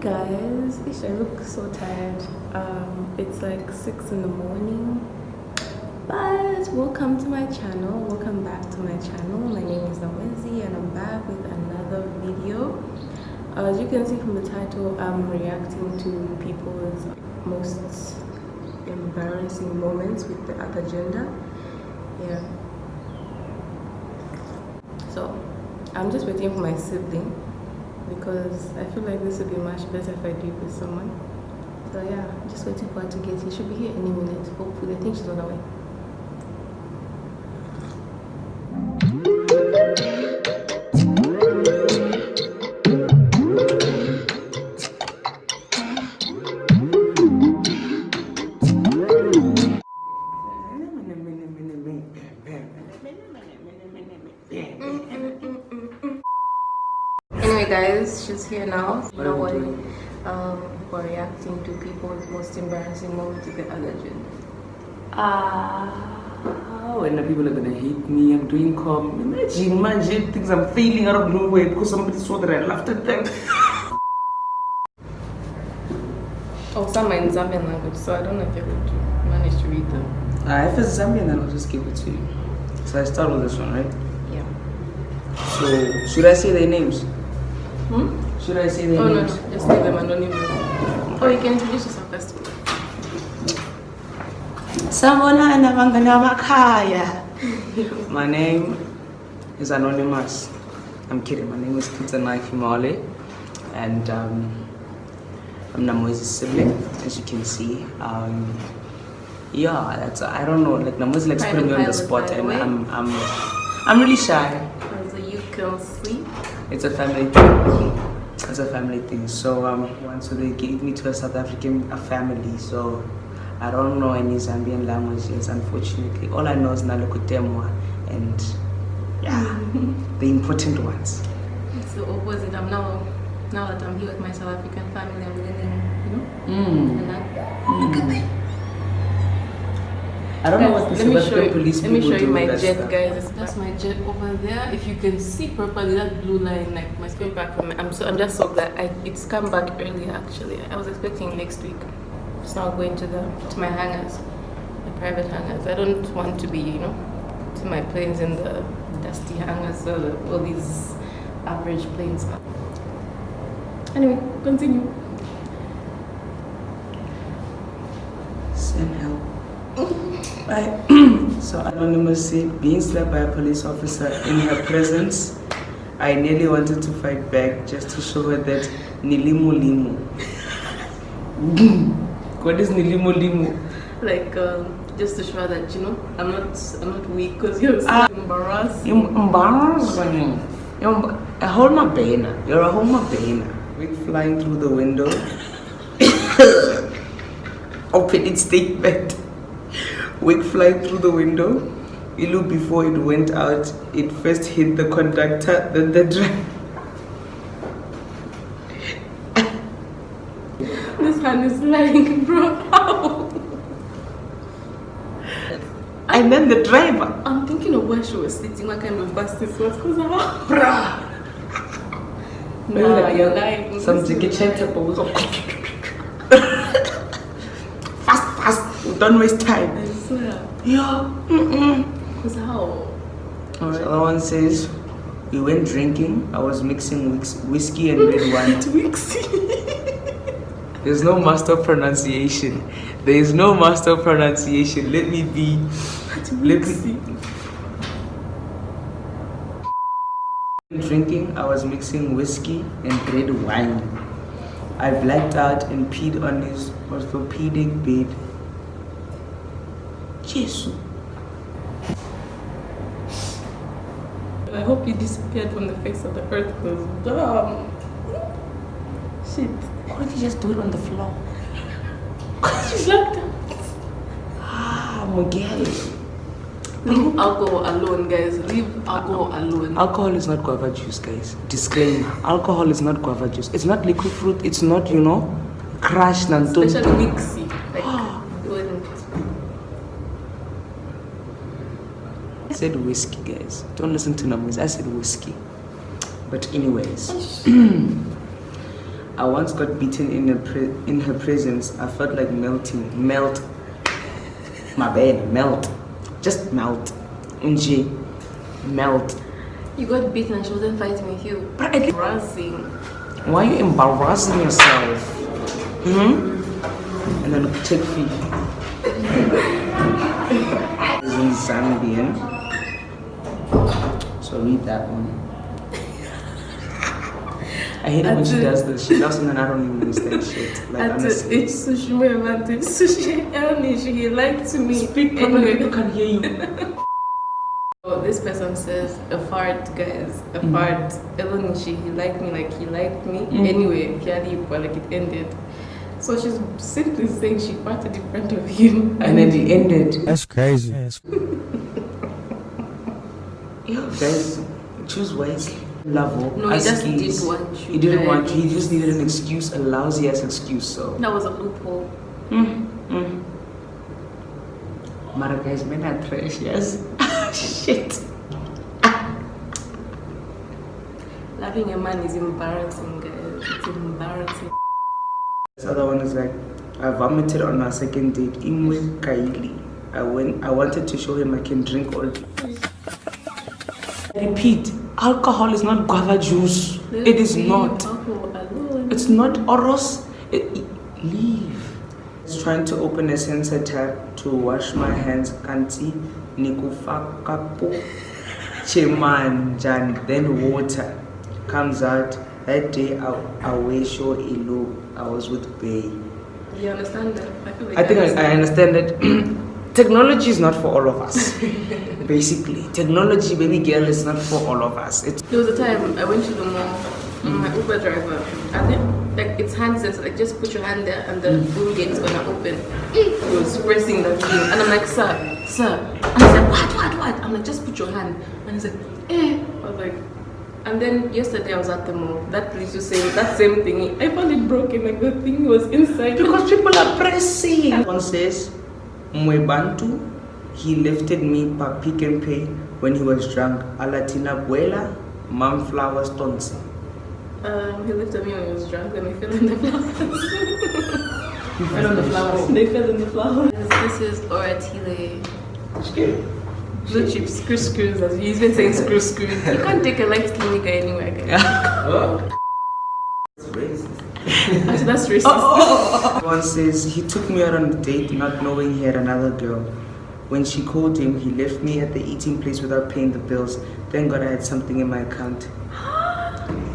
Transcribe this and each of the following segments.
guys, I look so tired. It's like 6 in the morning. But welcome to my channel. Welcome back to my channel. My name is Namwezi and I'm back with another video. As you can see from the title, I'm reacting to people's most embarrassing moments with the other gender. Yeah. So I'm just waiting for my sibling because I feel like this would be much better if I do it with someone. So yeah, I'm just waiting for her to get here. She'll be here any minute, hopefully. I think she's on her way. Anyway guys, she's here now. What are we doing? We're reacting to people's most embarrassing moments with the other gender. When the people are gonna hate me, I'm doing calm. Imagine things I'm failing out of nowhere because somebody saw that I laughed at them. Oh, some are in Zambian language, so I don't know if you would manage to read them. If it's Zambian, then I'll just give it to you. So I start with this one, right? Yeah. So, should I say their names? Should I say their names? No, just leave them anonymous. Oh, you can introduce yourself first. My name is anonymous. I'm kidding. My name is Kitanai Kimale, and I'm Namwezi's sibling, as you can see. Yeah, that's I don't know. Like Namwezi likes putting me on the spot, and I'm really shy. So you can see. It's a family thing. It's a family thing. So once they gave me to a South African family, so I don't know any Zambian languages, unfortunately. All I know is Nalokutemwa and yeah, the important ones. It's the opposite. Now that I'm here with my South African family, I'm learning, Look at me. I don't know what the South African police people do. Let me show you my jet, stuff. guys. That's my jet over there. If you can see properly, that blue line, like my screen back from me. I'm just so glad it's come back early. Actually, I was expecting next week. It's not going to my hangars, my private hangars. I don't want to be, putting my planes in the dusty hangars so all these average planes. Anyway, continue. Send help. So Anonymous said, being slapped by a police officer in her presence, I nearly wanted to fight back just to show her that nilimu limu. What is nilimu limu? Like just to show her that I'm not weak because you're so embarrassed. Embarrassing. A Homa Bena. You're a Homa Bena. Wig flying through the window. Opening statement. Wig flying through the window. Ilu before it went out, it first hit the conductor, then the driver. This hand is lying, bro. How? And then the driver. I'm thinking of where she was sitting, what kind of bus this was, because Bruh. Nah, you're lying. Some ticket suppose. Fast. Don't waste time. I swear. Yeah. Because how? Alright. The other one says, we went drinking. I was mixing whiskey and red wine. There's no master pronunciation. There is no master pronunciation. Let me be. Drinking, I was mixing whiskey and red wine. I blacked out and peed on his orthopedic bed. Jesus. I hope you disappeared from the face of the earth because damn. Shit. Why don't you just do it on the floor? She's blacked out. Miguel. Leave alcohol alone, guys. Leave alcohol alone. Alcohol is not guava juice, guys. Disclaimer. Alcohol is not guava juice. It's not liquid fruit. It's not, crushed and especially mixy. Like, I said whiskey, guys. Don't listen to numbers. I said whiskey. But anyways. I once got beaten in her presence. I felt like melting. Melt. My bad. Melt. Just melt. Unji. Melt. You got beaten and she wasn't fighting with you. But Embarrassing. why are you embarrassing yourself? And then take fish. This is in Zambian. So read that one. I hate it when she does this. She loves and I don't even understand shit. Like, honestly. It's sushi advantage. Sushi he liked to me. Speak properly, people can hear you. Oh, this person says a fart, guys. A fart. Elonishi, he liked me like he liked me. Anyway, like it ended. So she's simply saying she farted in front of him. And then it ended. That's crazy. Yeah, guys, choose wisely. Level. No, he just didn't want you. He didn't want you. He just needed an excuse, a lousy ass excuse. So that was a loophole. Mara guys, men are trash, yes. Shit. Loving a man is embarrassing, guys. It's embarrassing. This other one is like, I vomited on our second date. Imwe Kaili. I wanted to show him I can drink all day. Repeat, alcohol is not guava juice. It is not. It's not oros. Leave. It's trying to open a sensor tab to wash my hands. Kanti nikufakapo chemanjan. Then water comes out. That day I wish you ilu. I was with Bay. You understand that? I think I understand that. Technology is not for all of us. Basically, technology, baby girl, is not for all of us. There was a time I went to the mall. My Uber driver, and then like it's hand sensor. Like just put your hand there, and the boom gate is gonna open. He was pressing the thing, and I'm like, sir. And he's like, what? I'm like, just put your hand. And he's like, I was like. And then yesterday I was at the mall. That little saying that same thing. I found it broken. Like the thing was inside. Because people are pressing. One says, Mwebantu, he lifted me per Pick and Pay when he was drunk. Alatina Buela, Mom Flowers Tonsi. He lifted me when he was drunk and he fell in the flowers. You fell on the flowers? They fell in the flowers. This is Oratile. Blue chip screws. He's been saying screws. You can't take a light skin nigga anywhere, guys. That's racist. Actually, that's racist. One says, he took me out on a date not knowing he had another girl. When she called him, he left me at the eating place without paying the bills. Thank God I had something in my account.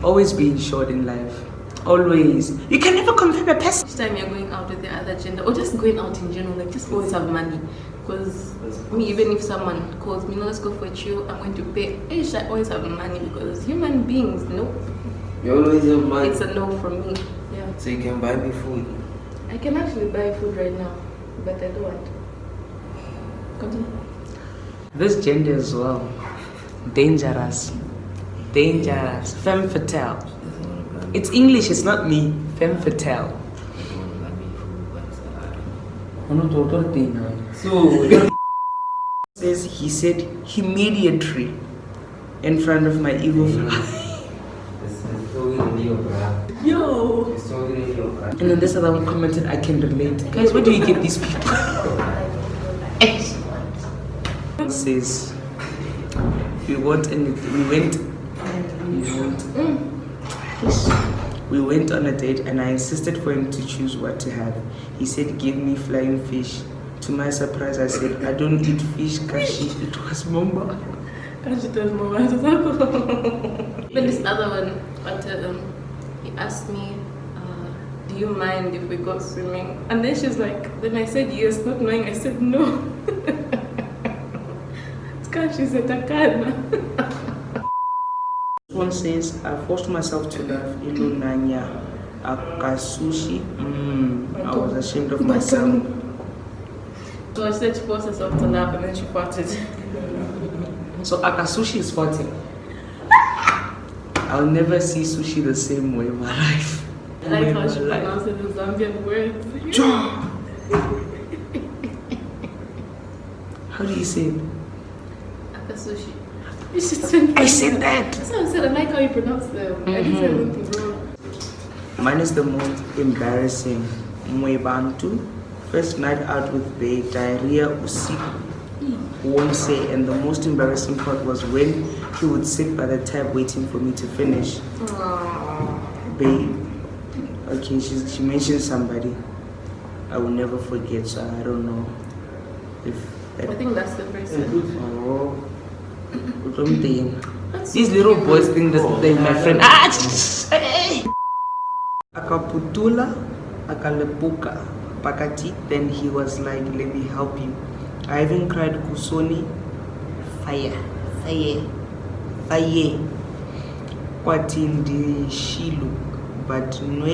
Always being short in life. Always. You can never compare a person. Each time you're going out with the other gender, or just going out in general, like just always have money. Because me, even if someone calls me, no, let's go for a chill, I'm going to pay. I should always have money because human beings, nope. You always have money. It's a no from me. Yeah. So you can buy me food. I can actually buy food right now, but I don't want. Continue. This gender as well. Dangerous. Femme fatale. It's English, it's not me. Femme fatale. So says he said immediately in front of my evil family. Yo! And then this other one commented, I can relate. Guys, where do you get these people? Says we went on a date and I insisted for him to choose what to have. He said, give me flying fish. To my surprise, I said, I don't eat fish, Kashi. It was Mamba. Kashi was Mamba. But this other one, he asked me, do you mind if we go swimming? And then she's like, then I said yes, not knowing I said no. Kashi said, Takana. One says, I forced myself to laugh. Ilunanya Akasushi. I was ashamed of myself. So I said she forced herself to laugh and then she farted. So Akasushi is farting. I'll never see sushi the same way in my life. I like how she pronounces the Zambian words. How do you say it? Akasushi. You should send I said that. That's what I said. I like how you pronounce them. I didn't say anything wrong. Mine is the most embarrassing. Mwebantu, first night out with Bay, diarrhea usiku. Won't say, and the most embarrassing part was when he would sit by the tab waiting for me to finish. Babe, okay, she mentioned somebody I will never forget, so I don't know if I think that's the person. Oh, these little boys think that they're my friend. Akaputula, akalepuka, pakati. Then he was like, "Let me help you." I even cried kusoni, fire, kwatindi shilu. But no,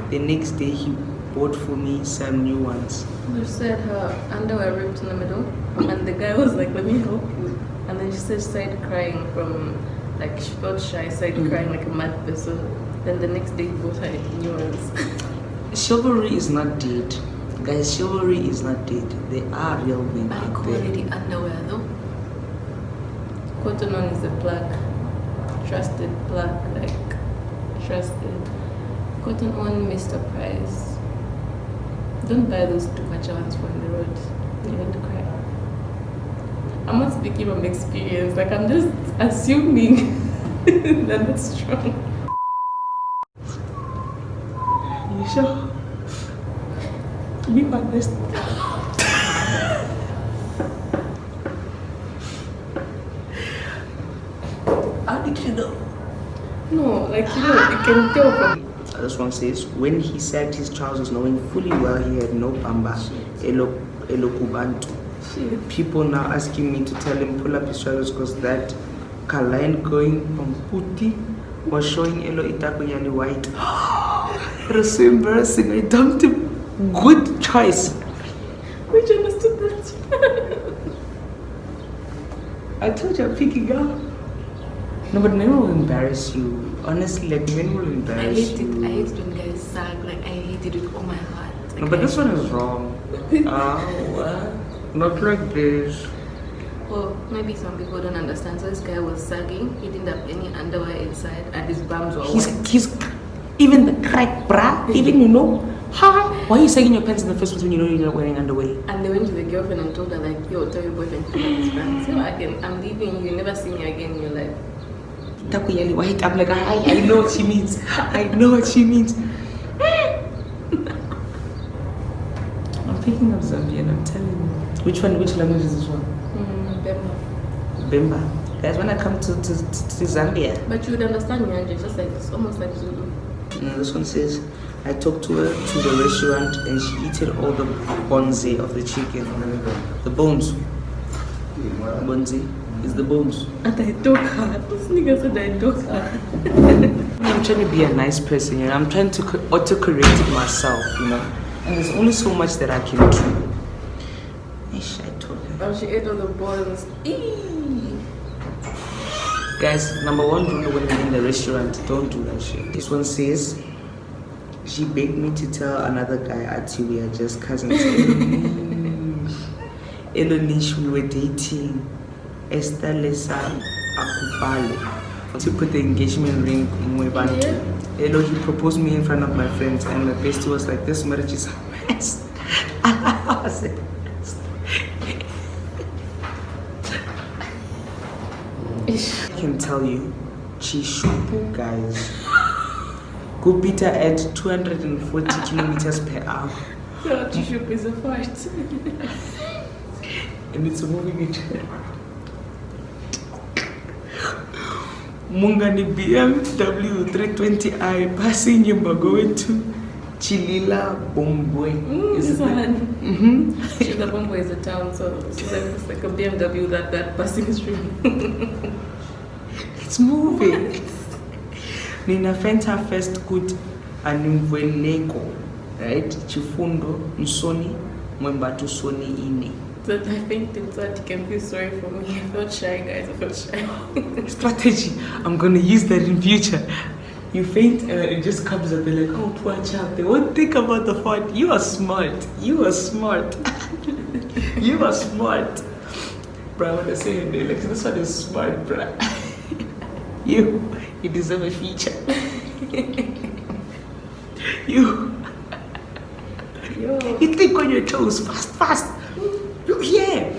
the next day he bought for me some new ones. She said her underwear ripped in the middle, and the guy was like, "Let me help you." And then she said she started crying from, like, she felt shy, started crying like a mad person. Then the next day he bought her new ones. Chivalry is not dead. Guys, chivalry is not dead. There are real men High out quality there. underwear though. Cotton On is a plug. Trusted plug, like, trusted. Cotton On, Mr. Price. Don't buy those too much ones from the road. You're going to cry. I'm not speaking from experience, like, I'm just assuming that it's strong. You sure? Be honest. How did you know? No, like, you know, you can tell from. This one says, when he sagged his trousers knowing fully well he had no bamba, elokubantu. People now asking me to tell him pull up his trousers because that line going from puti was showing elo itakunyani white. It was so embarrassing. I dumped him. Good choice. Which understood that? I told you I'm picking up. No, but men will embarrass you. Honestly, like, men will embarrass you. I hate it when guys sag. Like, I hate it with all my heart. Like, No, but this one is wrong. Not like this. Well, maybe some people don't understand. So this guy was sagging. He didn't have any underwear inside, and his bums were white. He's even the crack bra, even you know. Why are you sagging your pants in the first place when you know you're not wearing underwear? And they went to the girlfriend and told her, like, yo, tell your boyfriend to pull up his pants. So I'm leaving you. Never see me again in your life. Takuyali white. I'm like, I know what she means. I know what she means. I'm picking up Zambian, I'm telling you. Which language is this one? Bemba. Bemba. Guys, when I come to Zambia. But you would understand Nyanja, just like, it's almost like Zulu. This one says, I talked to her to the restaurant and she eaten all the bonze of the chicken. The bones. Bonze is the bones. And I took her. This nigga said I took her. I'm trying to be a nice person, you know. I'm trying to auto-correct it myself, you know. And there's only so much that I can do. Ish, I told her. Oh, she ate all the bones. Eee. Guys, number one rule when you're in the restaurant, don't do that shit. This one says, she begged me to tell another guy Ati we are just cousins. Elonish, we were dating. Esther Lesa Akupale. To put the engagement ring in Mwebantu. Elo, he proposed me in front of my friends and my bestie was like, this marriage is a mess. I was like, I can tell you, Chishupu guys, go Peter at 240 kilometers per hour. So Chishupu is a fart. And it's moving it. Mungani BMW 320i passing you going to Chilila Bombwe. Is it? Chilila Bombwe is a town, so it's like a BMW that passing is through. It's moving. Nina Fenta first good animveneko, right? Chifundo, Nsoni, Mwembatu Soni Ine. That I fainted so that you can feel sorry for me. I felt shy, guys. I felt shy. Strategy. I'm gonna use that in future. You faint and it just comes up. They're like, oh, poor child. They won't think about the fault. You are smart. You are smart. You are smart. Bro, when I say it, they're like, this one is smart, bro. You deserve a feature. You. Yo. You think on your toes, fast. Look here.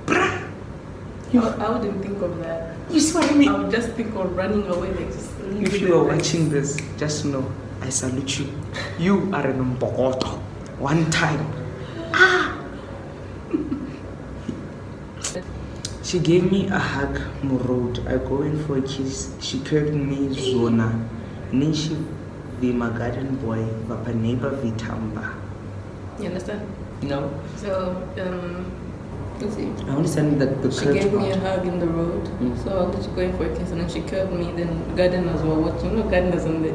Bruh. I wouldn't think of that. You see what I mean? I would just think of running away, like just. If you are watching this, just know I salute you. You are an Mbokoto. One time. She gave me a hug, Murod. I go in for a kiss. She curved me, Zona. Nishi Vima Garden Boy, Vapa Neighbor Vitamba. You understand? No. So, let's see. I understand that the She curved gave me a part. hug in the road. So I wanted to go in for a kiss, and then she curved me. Then gardeners were watching. You know, gardeners on the.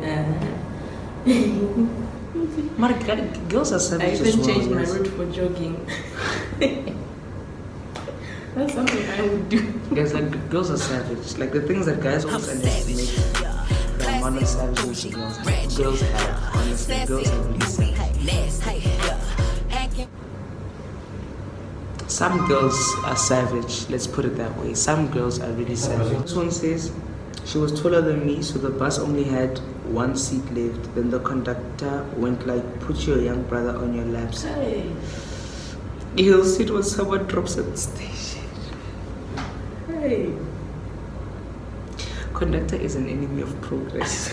Girls are I savage as even well. changed my Yes. route for jogging. That's something I would do. Guys, like girls are savage. Like the things that guys always underestimate. The amount of savages girls have. Honestly, girls are really savage. Some girls are savage. Let's put it that way. Some girls are really savage. This one says she was taller than me, so the bus only had one seat left. Then the conductor went like, "Put your young brother on your laps. Hey. He'll sit when someone drops at the station." Hey. Conductor is an enemy of progress.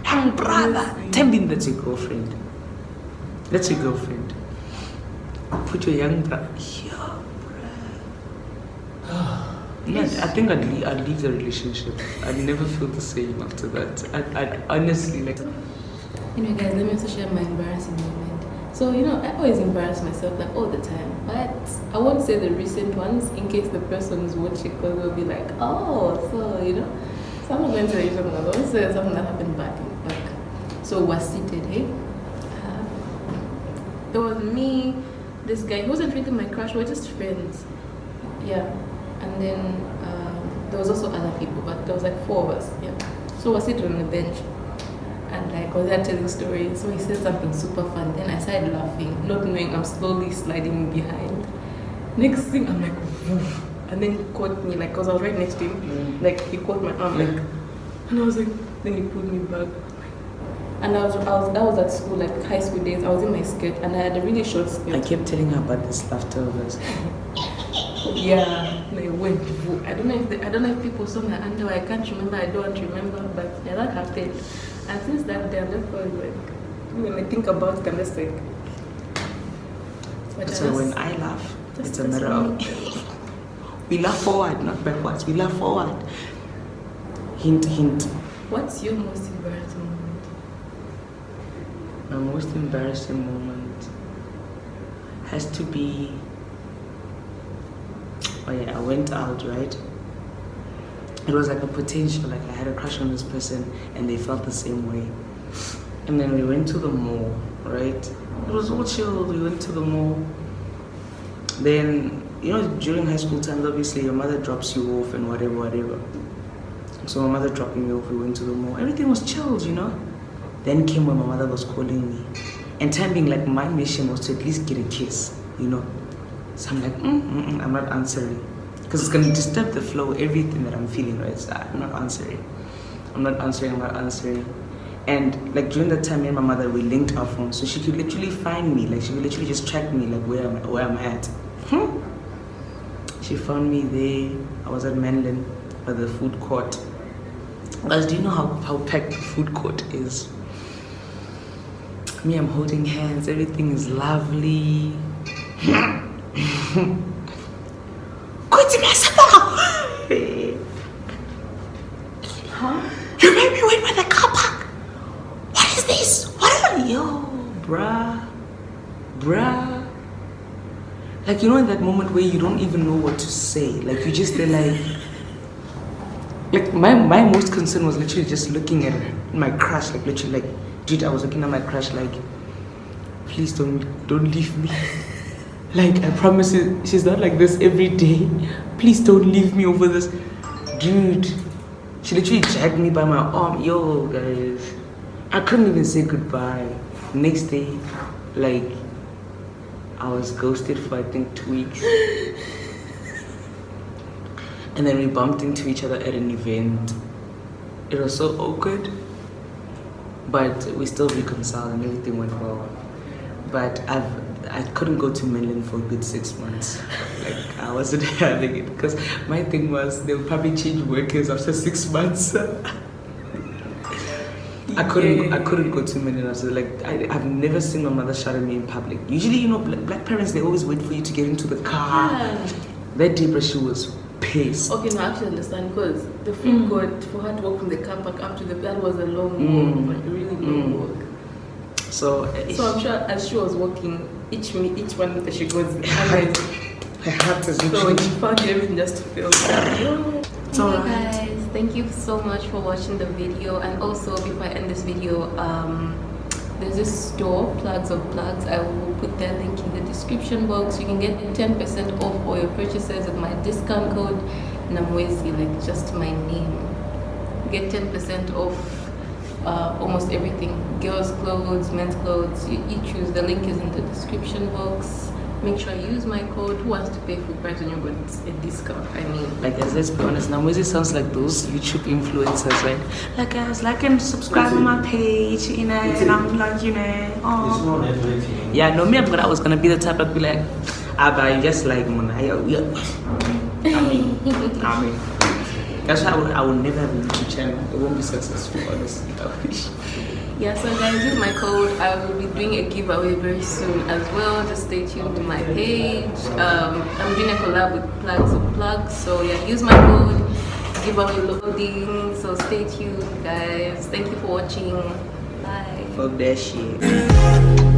Young brother. Tell me that's your girlfriend. That's your girlfriend. Put your young brother. Yeah, bruh. I think I'd leave the relationship. I'd never feel the same after that. I'd honestly like. Anyway, guys, let me also share my embarrassing moment. So, you know, I always embarrass myself like all the time, but I won't say the recent ones in case the person is watching, because they'll be like, oh, so, you know. So I'm not going to tell you something. I'm going to say something that happened back. So we're seated, hey? It was me, this guy. He wasn't really my crush, we were just friends. Yeah. And then there was also other people, but there was like 4 of us. Yeah. So we're sitting on the bench. And like I was there telling stories, so he said something super fun. Then I started laughing, not knowing I'm slowly sliding behind. Next thing I'm like, woof, and then he caught me, like, cause I was right next to him. Like he caught my arm, like, and I was like, then he pulled me back. And that was at school, like high school days. I was in my skirt, and I had a really short skirt. I kept telling her about this laughter of us. Yeah, they went. I don't know if people saw my underwear. I can't remember. I don't remember, but yeah, that happened. And since that day, I'm just like, when I think about it, I'm just like. So when I laugh, it's a matter of we laugh forward, not backwards. We laugh forward. Hint, hint. What's your most embarrassing moment? My most embarrassing moment has to be. Oh yeah, I went out, right? It was like a potential, like I had a crush on this person and they felt the same way. And then we went to the mall, right? It was all chill, we went to the mall. Then, you know, during high school times, obviously your mother drops you off and whatever. So my mother dropped me off, we went to the mall. Everything was chilled, you know? Then came when my mother was calling me. And time being like my mission was to at least get a kiss, you know? So I'm like, I'm not answering. Because it's going to disturb the flow, everything that I'm feeling, right? So I'm not answering. And like during that time, me and my mother, we linked our phones. So she could literally find me. Like she could literally just track me, like where I'm at. She found me there. I was at Menlyn at the food court. Guys, do you know how packed the food court is? Me, I'm holding hands. Everything is lovely. Huh? You made me wait by the car park. What is this? What are you? Bruh. Like, you know, in that moment where you don't even know what to say. Like, you just, they're like my most concern was literally just looking at my crush. Like, literally, like, dude, I was looking at my crush like, please don't leave me. Like, I promise you, she's not like this every day. Please don't leave me over this. Dude, she literally dragged me by my arm. Yo, guys, I couldn't even say goodbye. Next day, like, I was ghosted for I think 2 weeks. And then we bumped into each other at an event. It was so awkward. but we still reconciled and everything went well. But I couldn't go to mainland for a good 6 months. Like I wasn't having it because my thing was they would probably change workers after 6 months. I couldn't go to mainland after I've never seen my mother shout at me in public. Usually, you know, black parents, they always wait for you to get into the car. Yeah. That day, she was pissed. Okay, no, I actually understand because the food court for her to walk from the car park up to that was a long walk, like a really long walk. So I'm sure as she was walking, each one that she goes, her heart is so when she found you, everything just feels So hey guys, thank you so much for watching the video. And also before I end this video, there's this store, Plugs of Plugs. I will put that link in the description box. You can get 10% off all your purchases with my discount code Namwezi, like just my name. Get 10% off almost everything, girls clothes, men's clothes, you choose. The link is in the description box. Make sure you use my code. Who wants to pay full price when you got a discount? I mean, like guys, let's be honest, Namwezi sounds like those YouTube influencers, right? Like guys, like and subscribe on my page, you know, and I'm like, you know, oh. Yeah, no, me, but I was gonna be the type of be like, but just like Mona, I mean. That's why I will never have a YouTube channel. It won't be successful, honestly. yeah, so guys, use my code. I will be doing a giveaway very soon as well. Just stay tuned to my page. I'm doing a collab with Plugs of Plugs. So yeah, use my code. Giveaway loading. So stay tuned, guys. Thank you for watching. Bye. Fuck that shit.